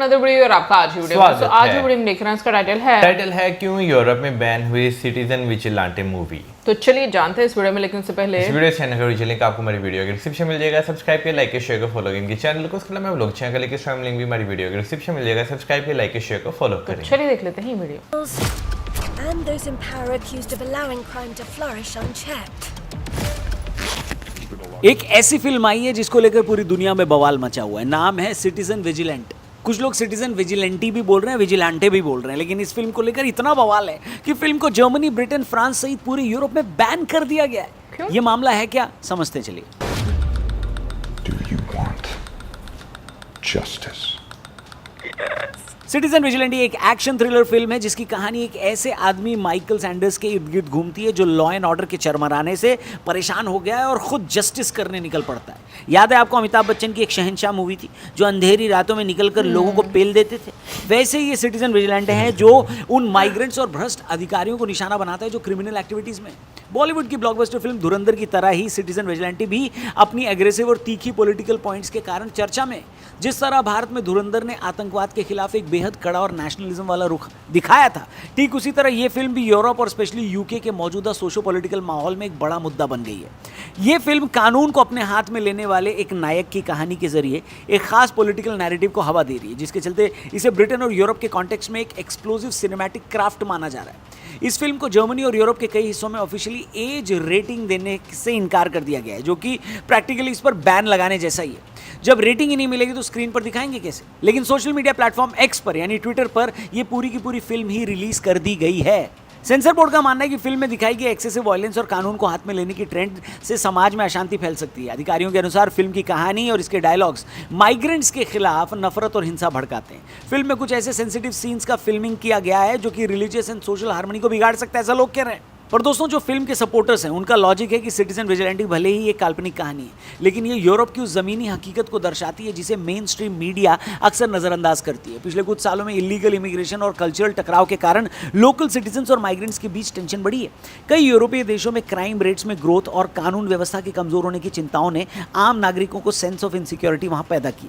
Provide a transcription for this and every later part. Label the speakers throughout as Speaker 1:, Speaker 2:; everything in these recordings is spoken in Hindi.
Speaker 1: अनदर वीडियो और आपका आज की वीडियो में। तो आज की वीडियो में देख रहे हैं, इसका टाइटल है क्यों यूरोप में बैन हुई सिटीजन विजिलेंटे मूवी। तो चलिए जानते हैं इस वीडियो में, लेकिन उससे पहले इस वीडियो चैनल का लिंक आपको हमारी वीडियो के डिस्क्रिप्शन मिल जाएगा। सब्सक्राइब किया, लाइक शेयर को फॉलो करेंगे चैनल को। उसके अलावा व्लॉग चैनल का लिंक भी हमारी वीडियो के डिस्क्रिप्शन मिल जाएगा। सब्सक्राइब किया, लाइक शेयर को फॉलो करें। चलिए देख लेते हैं video.
Speaker 2: And those in power accused of allowing crime to flourish unchecked.
Speaker 3: एक ऐसी फिल्म आई है जिसको लेकर पूरी दुनिया में बवाल मचा हुआ है। नाम है सिटीजन विजिलेंट। कुछ लोग सिटीजन विजिलेंटी भी बोल रहे हैं, विजिलेंटे भी बोल रहे हैं, लेकिन इस फिल्म को लेकर इतना बवाल है कि फिल्म को जर्मनी, ब्रिटेन, फ्रांस सहित पूरे यूरोप में बैन कर दिया गया है। क्यों? ये मामला है क्या, समझते चलिए।
Speaker 4: Do you want justice?
Speaker 3: Citizen vigilante एक एक्शन थ्रिलर फिल्म है जिसकी कहानी एक ऐसे आदमी माइकल सैंडर्स के इर्द गिर्द घूमती है जो लॉ एंड ऑर्डर के चरमराने से परेशान हो गया है और खुद जस्टिस करने निकल पड़ता है। याद है आपको अमिताभ बच्चन की एक शहंशाह मूवी थी जो अंधेरी रातों में निकलकर लोगों को पेल देते थे। वैसे ही ये सिटीजन विजिलेंटे है जो उन माइग्रेंट्स और भ्रष्ट अधिकारियों को निशाना बनाता है जो क्रिमिनल एक्टिविटीज में। बॉलीवुड की ब्लॉकबस्टर फिल्म धुरंधर की तरह ही सिटीजन विजिलेंटे भी अपनी एग्रेसिव और तीखी पॉलिटिकल पॉइंट्स के कारण चर्चा में। जिस तरह भारत में धुरंधर ने आतंकवाद के खिलाफ एक बेहद कड़ा और नेशनलिज्म वाला रुख दिखाया था, ठीक उसी तरह ये फिल्म भी यूरोप और स्पेशली यूके के मौजूदा सोशो पॉलिटिकल माहौल में एक बड़ा मुद्दा बन गई है। ये फिल्म कानून को अपने हाथ में लेने वाले एक नायक की कहानी के जरिए एक खास पॉलिटिकल नैरेटिव को हवा दे रही है, जिसके चलते इसे ब्रिटेन और यूरोप के कॉन्टेक्स्ट में एक एक्सप्लोसिव सिनेमैटिक क्राफ्ट माना जा रहा है। इस फिल्म को जर्मनी और यूरोप के कई हिस्सों में ऑफिशियली एज रेटिंग देने से इनकार कर दिया गया है, जो कि प्रैक्टिकली इस पर बैन लगाने जैसा ही है। जब रेटिंग ही नहीं मिलेगी तो स्क्रीन पर दिखाएंगे कैसे? लेकिन सोशल मीडिया प्लेटफॉर्म एक्स पर यानी ट्विटर पर यह पूरी की पूरी फिल्म ही रिलीज कर दी गई है। सेंसर बोर्ड का मानना है कि फिल्म में दिखाई गई एक्सेसिव वायलेंस और कानून को हाथ में लेने की ट्रेंड से समाज में अशांति फैल सकती है। अधिकारियों के अनुसार फिल्म की कहानी और इसके डायलॉग्स माइग्रेंट्स के खिलाफ नफरत और हिंसा भड़काते हैं। फिल्म में कुछ ऐसे सेंसिटिव सीन्स का फिल्मिंग किया गया है जो कि रिलीजियस एंड सोशल हार्मनी को बिगाड़ सकता है, ऐसा लोग कह रहे हैं। पर दोस्तों, जो फिल्म के सपोर्टर्स हैं उनका लॉजिक है कि सिटीजन विजिलेंटी भले ही एक काल्पनिक कहानी है, लेकिन ये यूरोप की उस जमीनी हकीकत को दर्शाती है जिसे मेन स्ट्रीम मीडिया अक्सर नजरअंदाज करती है। पिछले कुछ सालों में इलीगल इमिग्रेशन और कल्चरल टकराव के कारण लोकल सिटीजन्स और माइग्रेंट्स के बीच टेंशन बढ़ी है। कई यूरोपीय देशों में क्राइम रेट्स में ग्रोथ और कानून व्यवस्था के कमजोर होने की चिंताओं ने आम नागरिकों को सेंस ऑफ इनसिक्योरिटी वहां पैदा की।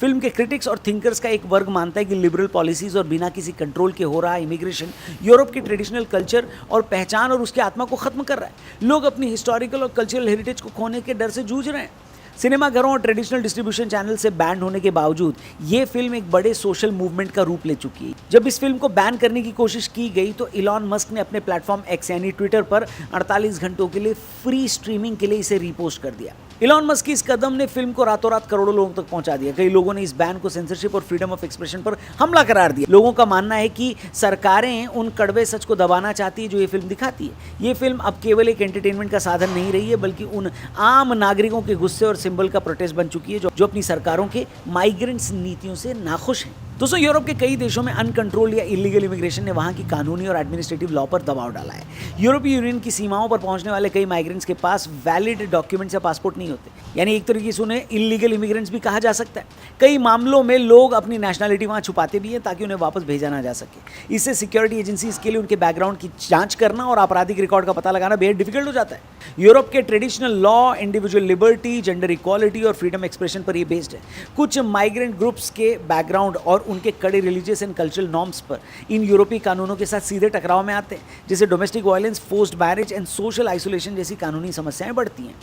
Speaker 3: फिल्म के क्रिटिक्स और थिंकर्स का एक वर्ग मानता है कि लिबरल पॉलिसीज और बिना किसी कंट्रोल के हो रहा इमिग्रेशन यूरोप की ट्रेडिशनल कल्चर और पहचान और उसके आत्मा को खत्म कर रहा है। लोग अपनी हिस्टोरिकल और कल्चरल हेरिटेज को खोने के डर से जूझ रहे हैं। सिनेमाघरों और ट्रेडिशनल डिस्ट्रीब्यूशन चैनल से बैन होने के बावजूद ये फिल्म एक बड़े सोशल मूवमेंट का रूप ले चुकी है। जब इस फिल्म को बैन करने की कोशिश की गई तो इलॉन मस्क ने अपने प्लेटफॉर्म एक्स यानी ट्विटर पर 48 घंटों के लिए फ्री स्ट्रीमिंग के लिए इसे रीपोस्ट कर दिया। इलॉन मस्क की इस कदम ने फिल्म को रातों रात करोड़ों लोगों तक पहुंचा दिया। कई लोगों ने इस बैन को सेंसरशिप और फ्रीडम ऑफ एक्सप्रेशन पर हमला करार दिया। लोगों का मानना है कि सरकारें उन कड़वे सच को दबाना चाहती है जो ये फिल्म दिखाती है। ये फिल्म अब केवल एक एंटरटेनमेंट का साधन नहीं रही है, बल्कि उन आम नागरिकों के गुस्से और सिंबल का प्रोटेस्ट बन चुकी है जो अपनी सरकारों के माइग्रेंट्स नीतियों से नाखुश हैं। दोस्तों, यूरोप के कई देशों में अनकंट्रोल्ड या इलीगल इमिग्रेशन ने वहां की कानूनी और एडमिनिस्ट्रेटिव लॉ पर दबाव डाला है। यूरोपीय यूनियन की सीमाओं पर पहुंचने वाले कई माइग्रेंट्स के पास वैलिड डॉक्यूमेंट्स या पासपोर्ट नहीं होते, यानी एक तरीके से उन्हें इलीगल इमिग्रेंट्स भी कहा जा सकता है। कई मामलों में लोग अपनी नेशनलिटी वहां छुपाते भी हैं ताकि उन्हें वापस भेजा ना जा सके। इससे सिक्योरिटी एजेंसीज के लिए उनके बैकग्राउंड की जांच करना और आपराधिक रिकॉर्ड का पता लगाना बेहद डिफिकल्ट हो जाता है। यूरोप के traditional law, individual liberty, gender equality और फ्रीडम एक्सप्रेशन पर यह बेस्ड है। कुछ माइग्रेंट ग्रुप्स के बैकग्राउंड और उनके कड़े रिलीजियस एंड कल्चरल नॉर्म्स पर इन यूरोपीय कानूनों के साथ सीधे टकराव में आते हैं, जिससे domestic violence, forced marriage and social isolation जैसी कानूनी समस्याएं बढ़ती हैं।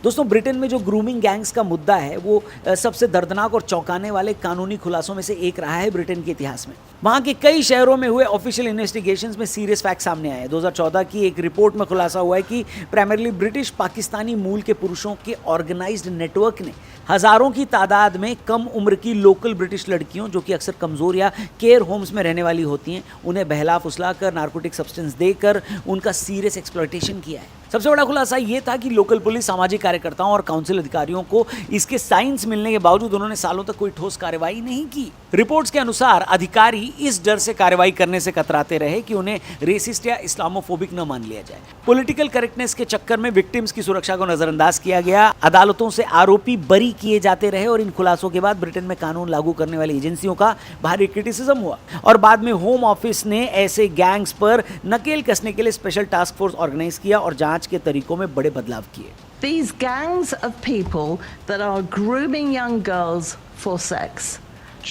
Speaker 3: दोस्तों, ब्रिटेन में जो ग्रूमिंग गैंग्स का मुद्दा है वो सबसे दर्दनाक और चौंकाने वाले कानूनी खुलासों में से एक रहा है ब्रिटेन के इतिहास में। वहां के कई शहरों में हुए ऑफिशियल इन्वेस्टिगेशंस में सीरियस फैक्ट सामने आए हैं। 2014 की एक रिपोर्ट में खुलासा हुआ है कि प्राइमरली ब्रिटिश पाकिस्तानी मूल के पुरुषों के ऑर्गेनाइज्ड नेटवर्क ने हजारों की तादाद में कम उम्र की लोकल ब्रिटिश लड़कियों, जो कि अक्सर कमजोर या केयर होम्स में रहने वाली होती हैं, उन्हें बहला फुसला कर नार्कोटिक सब्सटेंस देकर उनका सीरियस एक्सप्लॉयटेशन किया है। सबसे बड़ा खुलासा ये था कि लोकल पुलिस, सामाजिक कार्यकर्ताओं और काउंसिल अधिकारियों को इसके साइंस मिलने के बावजूद उन्होंने सालों तक कोई ठोस कार्रवाई नहीं की। रिपोर्ट्स के अनुसार अधिकारी इस डर से कार्रवाई करने से कतराते रहे कि उन्हें रेसिस्ट या इस्लामोफोबिक न मान लिया जाए। पॉलिटिकल करेक्टनेस के चक्कर में विक्टिम्स की सुरक्षा को नजरअंदाज किया गया। अदालतों से आरोपी बरी किए जाते रहे और इन खुलासों के बाद ब्रिटेन में कानून लागू करने वाली एजेंसियों का भारी क्रिटिसिज्म हुआ और बाद में होम ऑफिस ने ऐसे गैंग्स पर नकेल कसने के लिए स्पेशल टास्क फोर्स ऑर्गेनाइज किया और जांच समाज के तरीकों में बड़े बदलाव किए।
Speaker 5: These gangs of people that are grooming young girls for sex.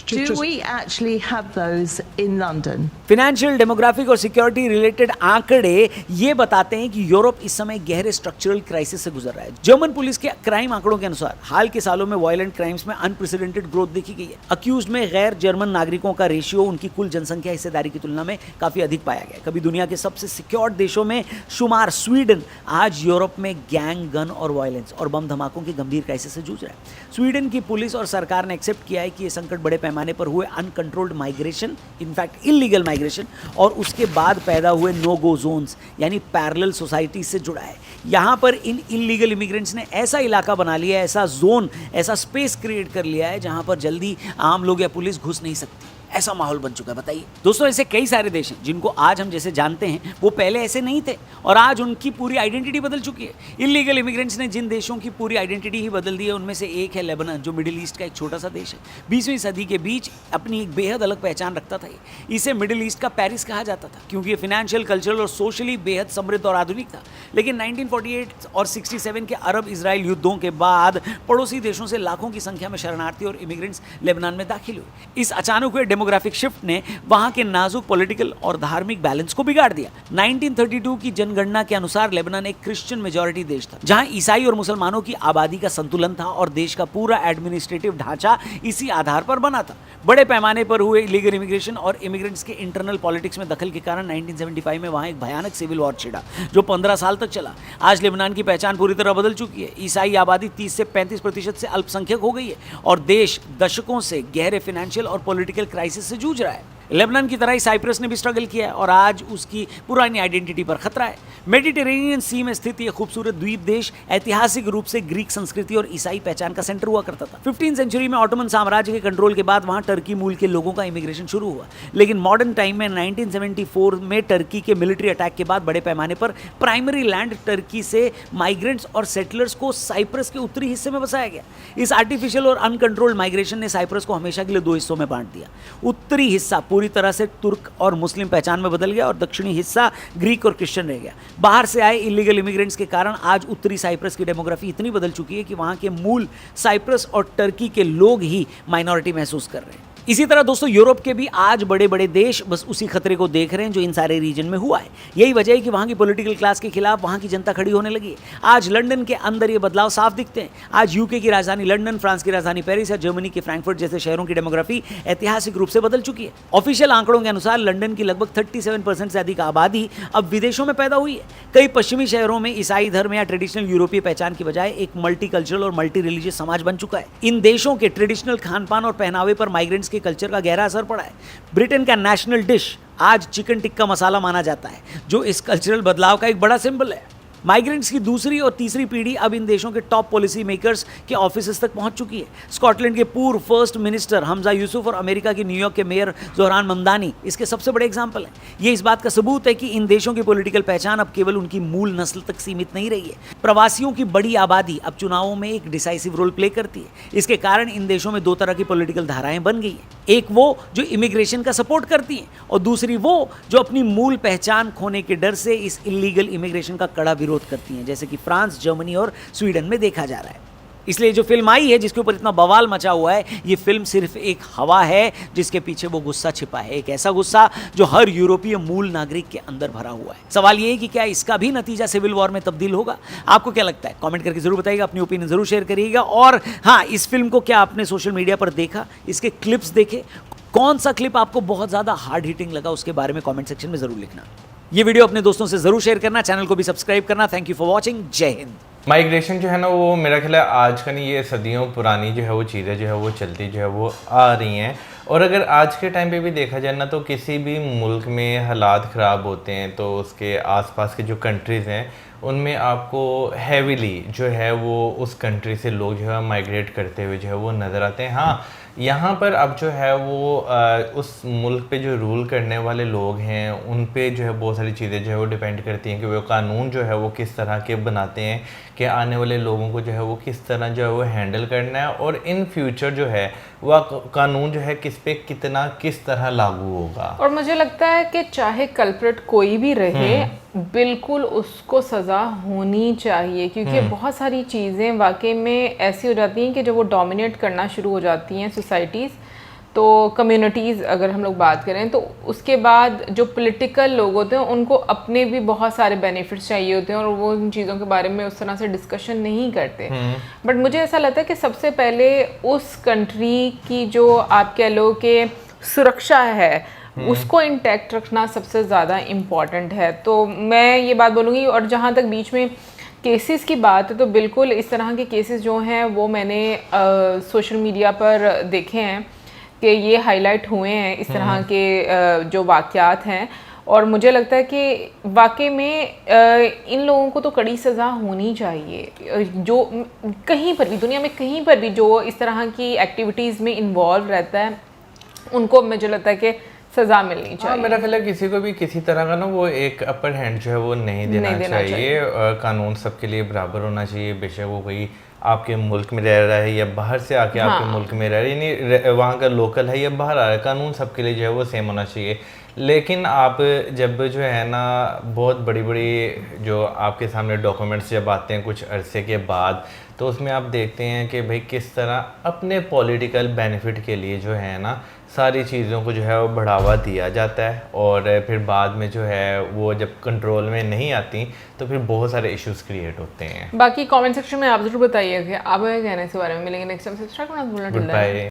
Speaker 5: Do we actually have those in London?
Speaker 3: Financial, demographic और सिक्योरिटी रिलेटेड आंकड़े ये बताते हैं कि यूरोप इस समय गहरे स्ट्रक्चरल क्राइसिस से गुजर रहा है। जर्मन पुलिस के क्राइम आंकड़ों के अनुसार हाल के सालों में वायलेंट क्राइम्स में अनप्रेसिडेंटेड ग्रोथ देखी गई है। अक्यूज्ड में गैर जर्मन नागरिकों का रेशियो उनकी कुल जनसंख्या हिस्सेदारी की तुलना में काफी अधिक पाया गया। कभी दुनिया के सबसे सिक्योर्ड देशों में शुमार स्वीडन आज यूरोप में गैंग, गन और वायलेंस और बम धमाकों की गंभीर क्राइसिस से जूझ रहा है। स्वीडन की पुलिस और सरकार ने एक्सेप्ट किया है कि ये संकट बड़े पैमाने पर हुए uncontrolled migration, in fact illegal migration, और उसके बाद पैदा हुए नो गो जोन्स यानी पैरेलल सोसाइटी से जुड़ा है। यहाँ पर इन इलीगल इमिग्रेंट्स ने ऐसा इलाका बना लिया है, ऐसा जोन, ऐसा स्पेस क्रिएट कर लिया है जहाँ पर जल्दी आम लोग या पुलिस घुस नहीं सकती। ऐसा माहौल बन चुका है। बताइए दोस्तों, ऐसे कई सारे देश हैं जिनको आज हम जैसे जानते हैं वो पहले ऐसे नहीं थे और आज उनकी पूरी आइडेंटिटी बदल चुकी है। इलीगल इमिग्रेंट्स ने जिन देशों की पूरी आइडेंटिटी ही बदल दी है उनमें से एक है लेबनान, जो मिडिल ईस्ट का एक छोटा सा देश है। 20वीं सदी के बीच अपनी एक बेहद अलग पहचान रखता था। इसे मिडिल ईस्ट का पेरिस कहा जाता था क्योंकि ये फाइनेंशियल, कल्चरल और सोशली बेहद समृद्ध और आधुनिक था। लेकिन 1948 और 67 के अरब इजराइल युद्धों के बाद पड़ोसी देशों से लाखों की संख्या में शरणार्थी और इमिग्रेंट्स लेबनान में दाखिल हुए। इस अचानक हुए डेमोग्राफिक शिफ्ट ने वहां के नाजुक पॉलिटिकल और धार्मिक बैलेंस को बिगाड़ दिया। 1932 की जनगणना के अनुसार लेबनान एक क्रिश्चियन मेजॉरिटी देश था जहां ईसाई और मुसलमानों की आबादी का संतुलन था और देश का पूरा एडमिनिस्ट्रेटिव ढांचा इसी आधार पर बना था। बड़े पैमाने पर हुए इलीगल इमिग्रेशन और इमिग्रेंट्स के इंटरनल पॉलिटिक्स में दखल के कारण 1975 में वहां एक भयानक सिविल वॉर छिड़ा जो 15 साल तक चला। आज लेबनान की पहचान पूरी तरह बदल चुकी है। ईसाई आबादी 30 से 35% से अल्पसंख्यक हो गई है और देश दशकों से गहरे फाइनेंशियल और पॉलिटिकल क्राइसिस से जूझ रहा है। लेबनान की तरह ही साइप्रस ने भी स्ट्रगल किया है और आज उसकी पुरानी आइडेंटिटी पर खतरा है। मेडिटेरेनियन सी में स्थित यह खूबसूरत द्वीप देश ऐतिहासिक रूप से ग्रीक संस्कृति और ईसाई पहचान का सेंटर हुआ करता था। 15वीं सेंचुरी में ऑटोमन साम्राज्य के कंट्रोल के बाद वहां टर्की मूल के लोगों का इमिग्रेशन शुरू हुआ। लेकिन मॉडर्न टाइम में 1974 में टर्की के मिलिट्री अटैक के बाद बड़े पैमाने पर प्राइमरी लैंड टर्की से माइग्रेंट्स और सेटलर्स को साइप्रस के उत्तरी हिस्से में बसाया गया। इस आर्टिफिशियल और अनकंट्रोल्ड माइग्रेशन ने साइप्रस को हमेशा के लिए दो हिस्सों में बांट दिया। उत्तरी हिस्सा पूरी तरह से तुर्क और मुस्लिम पहचान में बदल गया और दक्षिणी हिस्सा ग्रीक और क्रिश्चियन रह गया। बाहर से आए इलीगल इमिग्रेंट्स के कारण आज उत्तरी साइप्रस की डेमोग्राफी इतनी बदल चुकी है कि वहां के मूल साइप्रस और टर्की के लोग ही माइनॉरिटी महसूस कर रहे हैं। इसी तरह दोस्तों यूरोप के भी आज बड़े बड़े देश बस उसी खतरे को देख रहे हैं जो इन सारे रीजन में हुआ है। यही वजह है कि वहाँ की पॉलिटिकल क्लास के खिलाफ वहाँ की जनता खड़ी होने लगी है। आज लंदन के अंदर ये बदलाव साफ दिखते हैं। आज यूके की राजधानी लंदन, फ्रांस की राजधानी पेरिस या जर्मनी के फ्रैंकफर्ट जैसे शहरों की डेमोग्राफी ऐतिहासिक रूप से बदल चुकी है। ऑफिशियल आंकड़ों के अनुसार लंदन की लगभग 37% से अधिक आबादी अब विदेशों में पैदा हुई है। कई पश्चिमी शहरों में ईसाई धर्म या ट्रेडिशनल यूरोपीय पहचान की बजाय एक मल्टी कल्चरल और मल्टी रिलीजियस समाज बन चुका है। इन देशों के ट्रेडिशनल खानपान और पहनावे पर माइग्रेंट्स के कल्चर का गहरा पड़ा है। ब्रिटेन का नेशनल डिश आज चिकन टिक्का मसाला माना जाता है जो इस कल्चरल बदलाव का एक बड़ा सिंबल है। माइग्रेंट्स की दूसरी और तीसरी पीढ़ी अब इन देशों के टॉप पॉलिसी मेकर्स के ऑफिसेस तक पहुंच चुकी है। स्कॉटलैंड के पूर्व फर्स्ट मिनिस्टर हमजा यूसुफ और अमेरिका की न्यूयॉर्क के मेयर जोहरान ममदानी इसके सबसे बड़े एग्जाम्पल हैं। ये इस बात का सबूत है कि इन देशों की पॉलिटिकल पहचान अब केवल उनकी मूल नस्ल तक सीमित नहीं रही है। प्रवासियों की बड़ी आबादी अब चुनावों में एक डिसाइसिव रोल प्ले करती है। इसके कारण इन देशों में दो तरह की पॉलिटिकल धाराएं बन गई हैं। एक वो जो इमिग्रेशन का सपोर्ट करती हैं और दूसरी वो जो अपनी मूल पहचान खोने के डर से इस इलीगल इमिग्रेशन का कड़ा विरोध करती हैं, जैसे कि फ्रांस, जर्मनी और स्वीडन में देखा जा रहा है। इसलिए जो फिल्म आई है जिसके ऊपर इतना बवाल मचा हुआ है, ये फिल्म सिर्फ एक हवा है जिसके पीछे वो गुस्सा छिपा है, एक ऐसा गुस्सा जो हर यूरोपीय मूल नागरिक के अंदर भरा हुआ है। सवाल ये है कि क्या इसका भी नतीजा सिविल वॉर में तब्दील होगा? आपको क्या लगता है? कमेंट करके जरूर बताइएगा, अपनी ओपिनियन जरूर शेयर करिएगा। और हाँ, इस फिल्म को क्या आपने सोशल मीडिया पर देखा, इसके क्लिप्स देखे, कौन सा क्लिप आपको बहुत ज्यादा हार्ड हिटिंग लगा, उसके बारे में कमेंट सेक्शन में जरूर लिखना। ये वीडियो अपने दोस्तों से जरूर शेयर करना, चैनल को भी सब्सक्राइब करना। Thank you for watching. जय हिंद।
Speaker 1: माइग्रेशन जो है ना वो मेरा ख्याल है आज का नहीं, ये सदियों पुरानी जो है वो चीज़ें जो है वो चलती जो है वो आ रही हैं। और अगर आज के टाइम पे भी देखा जाए ना तो किसी भी मुल्क में हालात ख़राब होते हैं तो उसके आसपास के जो कंट्रीज़ हैं उनमें आपको हैवीली जो है वो उस कंट्री से लोग जो है माइग्रेट करते हुए जो है वो नज़र आते हैं। हाँ, यहाँ पर अब जो है वो उस मुल्क पे जो रूल करने वाले लोग हैं उन पे जो है बहुत सारी चीज़ें जो है वो डिपेंड करती हैं कि वो कानून जो है वो किस तरह के बनाते हैं कि आने वाले लोगों को जो है वो किस तरह जो है वो हैंडल करना है और इन फ्यूचर जो है वह कानून जो है किस पे कितना किस तरह लागू होगा।
Speaker 6: और मुझे लगता है कि चाहे कल्प्रिट कोई भी रहे, बिल्कुल उसको सज़ा होनी चाहिए, क्योंकि बहुत सारी चीज़ें वाकई में ऐसी हो जाती हैं कि जब वो डोमिनेट करना शुरू हो जाती हैं सोसाइटीज़, तो कम्युनिटीज़ अगर हम लोग बात करें, तो उसके बाद जो पॉलिटिकल लोग होते हैं उनको अपने भी बहुत सारे बेनिफिट्स चाहिए होते हैं और वो उन चीज़ों के बारे में उस तरह से डिस्कशन नहीं करते। बट मुझे ऐसा लगता है कि सबसे पहले उस कंट्री की जो आप कह लो कि सुरक्षा है उसको इंटैक्ट रखना सबसे ज़्यादा इम्पॉर्टेंट है। तो मैं ये बात बोलूँगी। और जहाँ तक बीच में केसेस की बात है, तो बिल्कुल इस तरह के केसेस जो हैं वो मैंने सोशल मीडिया पर देखे हैं कि ये हाईलाइट हुए हैं इस तरह के जो वाक़यात हैं, और मुझे लगता है कि वाकई में इन लोगों को तो कड़ी सज़ा होनी चाहिए। जो कहीं पर भी दुनिया में कहीं पर भी जो इस तरह की एक्टिविटीज़ में इन्वॉल्व रहता है उनको मुझे लगता है कि सज़ा मिलनी चाहिए।
Speaker 1: मेरा ख्याल है किसी को भी किसी तरह का ना वो एक अपर हैंड जो है वो नहीं देना चाहिए। कानून सबके लिए बराबर होना चाहिए, बेशक वो कोई आपके मुल्क में रह रहा है या बाहर से आके आपके मुल्क में रह रहा है, यानी वहाँ का लोकल है या बाहर आ रहा है, कानून सबके लिए जो है वो सेम होना चाहिए। लेकिन आप जब जो है ना बहुत बड़ी बड़ी जो आपके सामने डॉक्यूमेंट्स जब आते हैं कुछ अरसे के बाद, तो उसमें आप देखते हैं कि भाई किस तरह अपने पॉलिटिकल बेनिफिट के लिए जो है ना सारी चीज़ों को जो है वो बढ़ावा दिया जाता है, और फिर बाद में जो है वो जब कंट्रोल में नहीं आती तो फिर बहुत सारे इश्यूज क्रिएट होते हैं।
Speaker 6: बाकी कमेंट सेक्शन में आप जरूर बताइए कि आप क्या कहना है इस बारे में। मिलेंगे नेक्स्ट टाइम। सब्सक्राइब करना भूलना।
Speaker 1: Good bye.